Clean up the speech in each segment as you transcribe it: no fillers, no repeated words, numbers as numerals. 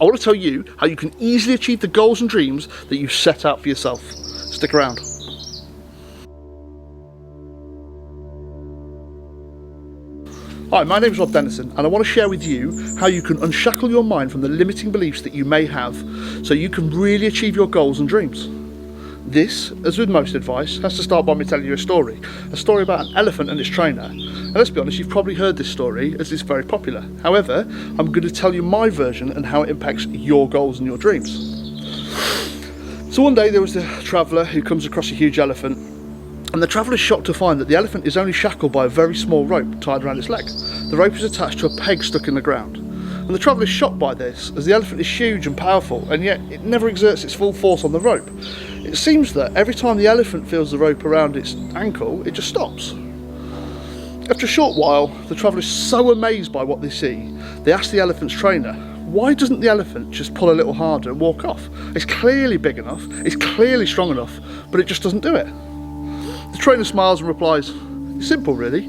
I want to tell you how you can easily achieve the goals and dreams that you've set out for yourself. Stick around. Hi, my name is Rob Dennison, and I want to share with you how you can unshackle your mind from the limiting beliefs that you may have so you can really achieve your goals and dreams. This, as with most advice, has to start by me telling you a story about an elephant and its trainer. And let's be honest, you've probably heard this story as it's very popular. However, I'm going to tell you my version and how it impacts your goals and your dreams. So one day there was a traveller who comes across a huge elephant, and the traveller is shocked to find that the elephant is only shackled by a very small rope tied around its leg. The rope is attached to a peg stuck in the ground. And the traveller is shocked by this, as the elephant is huge and powerful, and yet it never exerts its full force on the rope. It seems that every time the elephant feels the rope around its ankle, it just stops. After a short while, the traveller is so amazed by what they see, they ask the elephant's trainer, why doesn't the elephant just pull a little harder and walk off? It's clearly big enough, it's clearly strong enough, but it just doesn't do it. The trainer smiles and replies, it's simple really.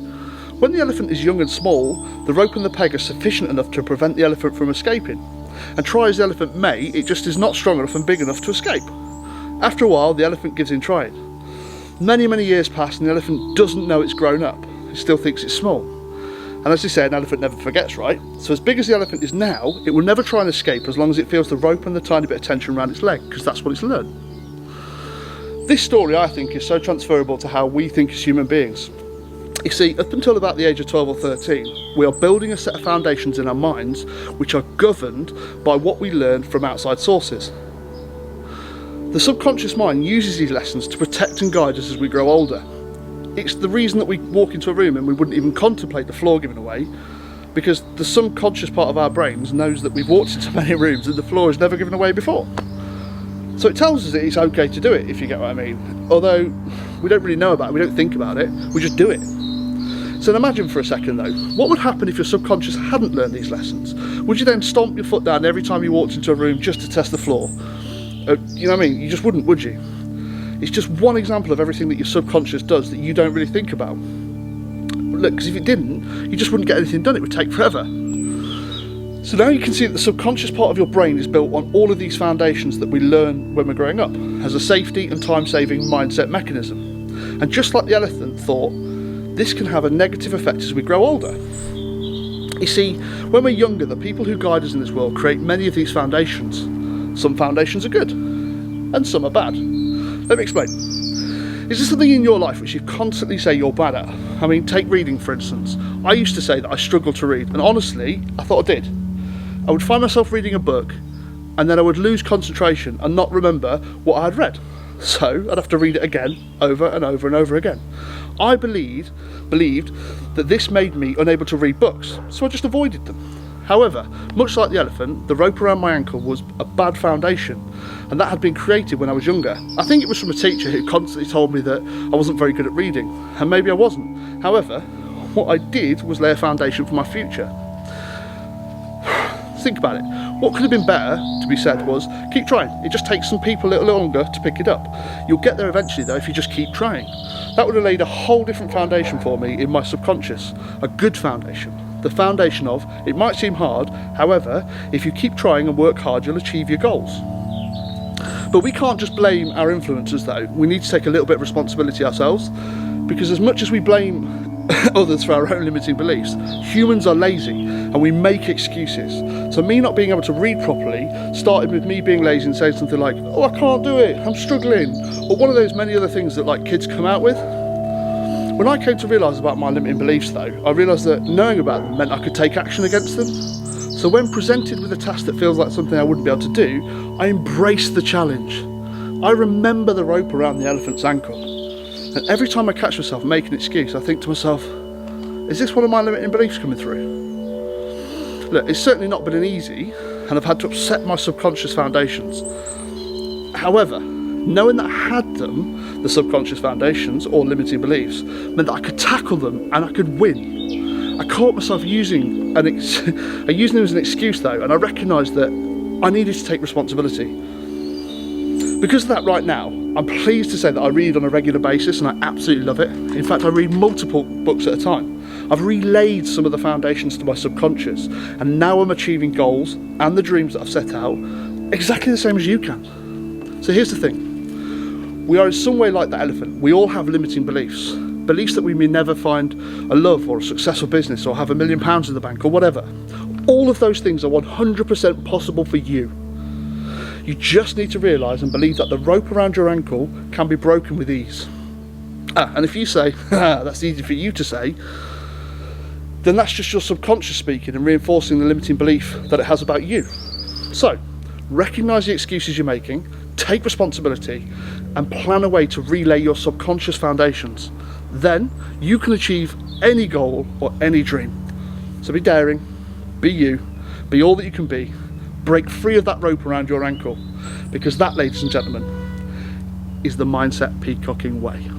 When the elephant is young and small, the rope and the peg are sufficient enough to prevent the elephant from escaping. And try as the elephant may, it just is not strong enough and big enough to escape. After a while, the elephant gives in trying. Many years pass and the elephant doesn't know it's grown up. It still thinks it's small. And as they say, an elephant never forgets, right? So as big as the elephant is now, it will never try and escape as long as it feels the rope and the tiny bit of tension around its leg, because that's what it's learned. This story, I think, is so transferable to how we think as human beings. You see, up until about the age of 12 or 13, we are building a set of foundations in our minds which are governed by what we learn from outside sources. The subconscious mind uses these lessons to protect and guide us as we grow older. It's the reason that we walk into a room and we wouldn't even contemplate the floor giving away, because the subconscious part of our brains knows that we've walked into many rooms and the floor is never given away before. So it tells us that it's okay to do it, if you get what I mean. Although we don't really know about it, we don't think about it, we just do it. So imagine for a second though, what would happen if your subconscious hadn't learned these lessons? Would you then stomp your foot down every time you walked into a room just to test the floor? You know what I mean? You just wouldn't, would you? It's just one example of everything that your subconscious does that you don't really think about. Look, because if it didn't, you just wouldn't get anything done, it would take forever. So now you can see that the subconscious part of your brain is built on all of these foundations that we learn when we're growing up, as a safety and time-saving mindset mechanism. And just like the elephant thought, this can have a negative effect as we grow older. You see, when we're younger, the people who guide us in this world create many of these foundations. Some foundations are good, and some are bad. Let me explain. Is there something in your life which you constantly say you're bad at? I mean, take reading for instance. I used to say that I struggled to read, and honestly, I thought I did. I would find myself reading a book, and then I would lose concentration and not remember what I had read. So I'd have to read it again, over and over and over again. I believed that this made me unable to read books, so I just avoided them. However, much like the elephant, the rope around my ankle was a bad foundation, and that had been created when I was younger. I think it was from a teacher who constantly told me that I wasn't very good at reading, and maybe I wasn't. However, what I did was lay a foundation for my future. Think about it. What could have been better to be said was, keep trying. It just takes some people a little longer to pick it up. You'll get there eventually though if you just keep trying. That would have laid a whole different foundation for me in my subconscious. A good foundation. The foundation of, it might seem hard, however, if you keep trying and work hard, you'll achieve your goals. But we can't just blame our influences though. We need to take a little bit of responsibility ourselves, because as much as we blame others for our own limiting beliefs, humans are lazy and we make excuses. So me not being able to read properly started with me being lazy and saying something like, oh, I can't do it, I'm struggling, or one of those many other things that like kids come out with. When I came to realise about my limiting beliefs though, I realised that knowing about them meant I could take action against them. So when presented with a task that feels like something I wouldn't be able to do, I embrace the challenge. I remember the rope around the elephant's ankle. And every time I catch myself making an excuse, I think to myself, is this one of my limiting beliefs coming through? Look, it's certainly not been easy, and I've had to upset my subconscious foundations. However, knowing that I had them, the subconscious foundations, or limiting beliefs, meant that I could tackle them and I could win. I caught myself using them as an excuse though, and I recognised that I needed to take responsibility. Because of that right now, I'm pleased to say that I read on a regular basis and I absolutely love it. In fact, I read multiple books at a time. I've relayed some of the foundations to my subconscious, and now I'm achieving goals and the dreams that I've set out exactly the same as you can. So here's the thing. We are in some way like that elephant. We all have limiting beliefs. Beliefs that we may never find a love or a successful business or have £1 million in the bank or whatever. All of those things are 100% possible for you. You just need to realise and believe that the rope around your ankle can be broken with ease. And if you say, that's easy for you to say, then that's just your subconscious speaking and reinforcing the limiting belief that it has about you. So, recognise the excuses you're making, take responsibility, and plan a way to relay your subconscious foundations. Then, you can achieve any goal or any dream. So be daring, be you, be all that you can be, break free of that rope around your ankle, because that, ladies and gentlemen, is the Mindset Peacocking way.